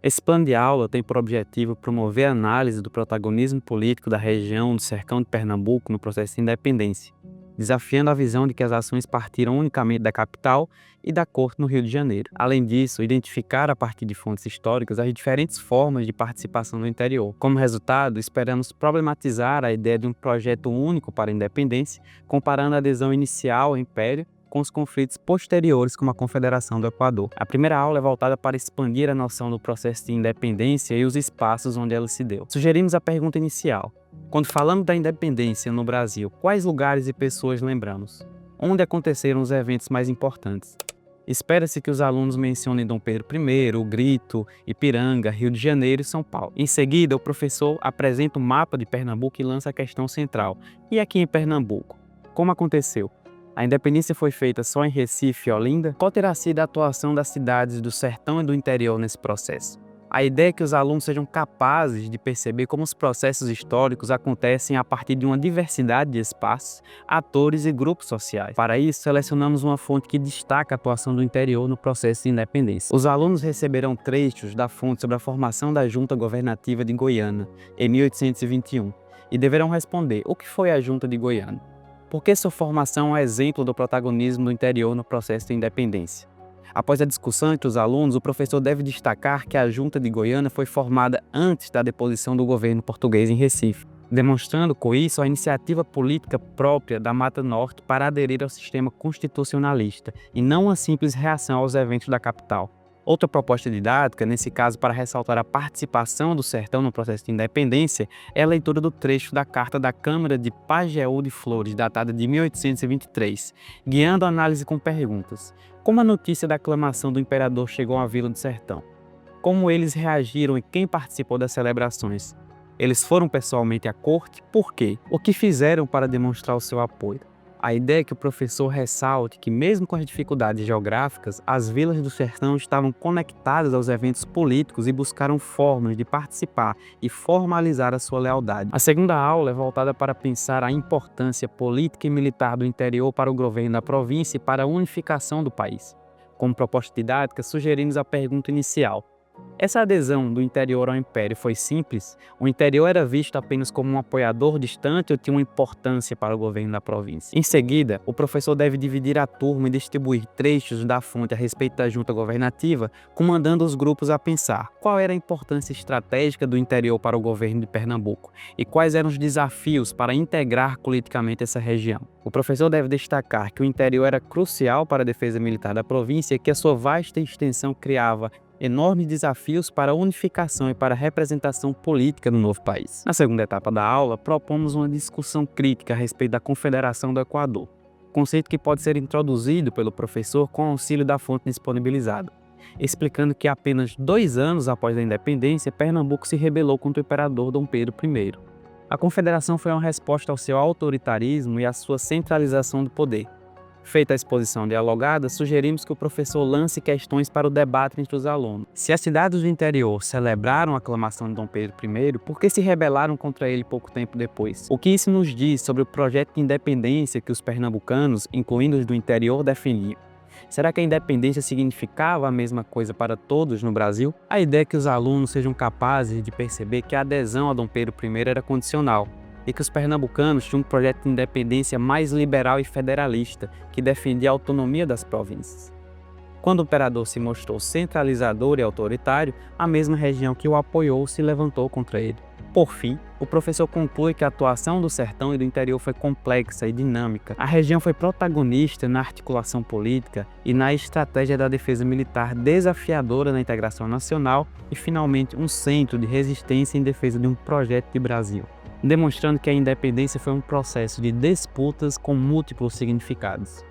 Esse plano de aula tem por objetivo promover a análise do protagonismo político da região do Sertão de Pernambuco no processo de independência, desafiando a visão de que as ações partiram unicamente da capital e da corte no Rio de Janeiro. Além disso, identificar a partir de fontes históricas as diferentes formas de participação no interior. Como resultado, esperamos problematizar a ideia de um projeto único para a independência, comparando a adesão inicial ao Império com os conflitos posteriores como a Confederação do Equador. A primeira aula é voltada para expandir a noção do processo de independência e os espaços onde ela se deu. Sugerimos a pergunta inicial. Quando falamos da independência no Brasil, quais lugares e pessoas lembramos? Onde aconteceram os eventos mais importantes? Espera-se que os alunos mencionem Dom Pedro I, o Grito, Ipiranga, Rio de Janeiro e São Paulo. Em seguida, o professor apresenta o mapa de Pernambuco e lança a questão central. E aqui em Pernambuco? Como aconteceu? A independência foi feita só em Recife e Olinda? Qual terá sido a atuação das cidades do sertão e do interior nesse processo? A ideia é que os alunos sejam capazes de perceber como os processos históricos acontecem a partir de uma diversidade de espaços, atores e grupos sociais. Para isso, selecionamos uma fonte que destaca a atuação do interior no processo de independência. Os alunos receberão trechos da fonte sobre a formação da Junta Governativa de Goiânia, em 1821, e deverão responder: o que foi a Junta de Goiânia? Por que sua formação é exemplo do protagonismo do interior no processo de independência? Após a discussão entre os alunos, o professor deve destacar que a Junta de Goiânia foi formada antes da deposição do governo português em Recife, demonstrando com isso a iniciativa política própria da Mata Norte para aderir ao sistema constitucionalista e não uma simples reação aos eventos da capital. Outra proposta didática, nesse caso para ressaltar a participação do sertão no processo de independência, é a leitura do trecho da Carta da Câmara de Pajeú de Flores, datada de 1823, guiando a análise com perguntas. Como a notícia da aclamação do imperador chegou à Vila do Sertão? Como eles reagiram e quem participou das celebrações? Eles foram pessoalmente à corte? Por quê? O que fizeram para demonstrar o seu apoio? A ideia é que o professor ressalte que, mesmo com as dificuldades geográficas, as vilas do sertão estavam conectadas aos eventos políticos e buscaram formas de participar e formalizar a sua lealdade. A segunda aula é voltada para pensar a importância política e militar do interior para o governo da província e para a unificação do país. Como proposta didática, sugerimos a pergunta inicial: essa adesão do interior ao Império foi simples? O interior era visto apenas como um apoiador distante ou tinha uma importância para o governo da província? Em seguida, o professor deve dividir a turma e distribuir trechos da fonte a respeito da junta governativa, comandando os grupos a pensar qual era a importância estratégica do interior para o governo de Pernambuco e quais eram os desafios para integrar politicamente essa região. O professor deve destacar que o interior era crucial para a defesa militar da província e que a sua vasta extensão criava enormes desafios para a unificação e para a representação política do novo país. Na segunda etapa da aula, propomos uma discussão crítica a respeito da Confederação do Equador, conceito que pode ser introduzido pelo professor com auxílio da fonte disponibilizada, explicando que apenas 2 anos após a independência, Pernambuco se rebelou contra o imperador Dom Pedro I. A Confederação foi uma resposta ao seu autoritarismo e à sua centralização do poder. Feita a exposição dialogada, sugerimos que o professor lance questões para o debate entre os alunos. Se as cidades do interior celebraram a aclamação de Dom Pedro I, por que se rebelaram contra ele pouco tempo depois? O que isso nos diz sobre o projeto de independência que os pernambucanos, incluindo os do interior, defendiam? Será que a independência significava a mesma coisa para todos no Brasil? A ideia é que os alunos sejam capazes de perceber que a adesão a Dom Pedro I era condicional, e que os pernambucanos tinham um projeto de independência mais liberal e federalista, que defendia a autonomia das províncias. Quando o imperador se mostrou centralizador e autoritário, a mesma região que o apoiou se levantou contra ele. Por fim, o professor conclui que a atuação do sertão e do interior foi complexa e dinâmica. A região foi protagonista na articulação política e na estratégia da defesa militar, desafiadora na integração nacional e, finalmente, um centro de resistência em defesa de um projeto de Brasil, demonstrando que a independência foi um processo de disputas com múltiplos significados.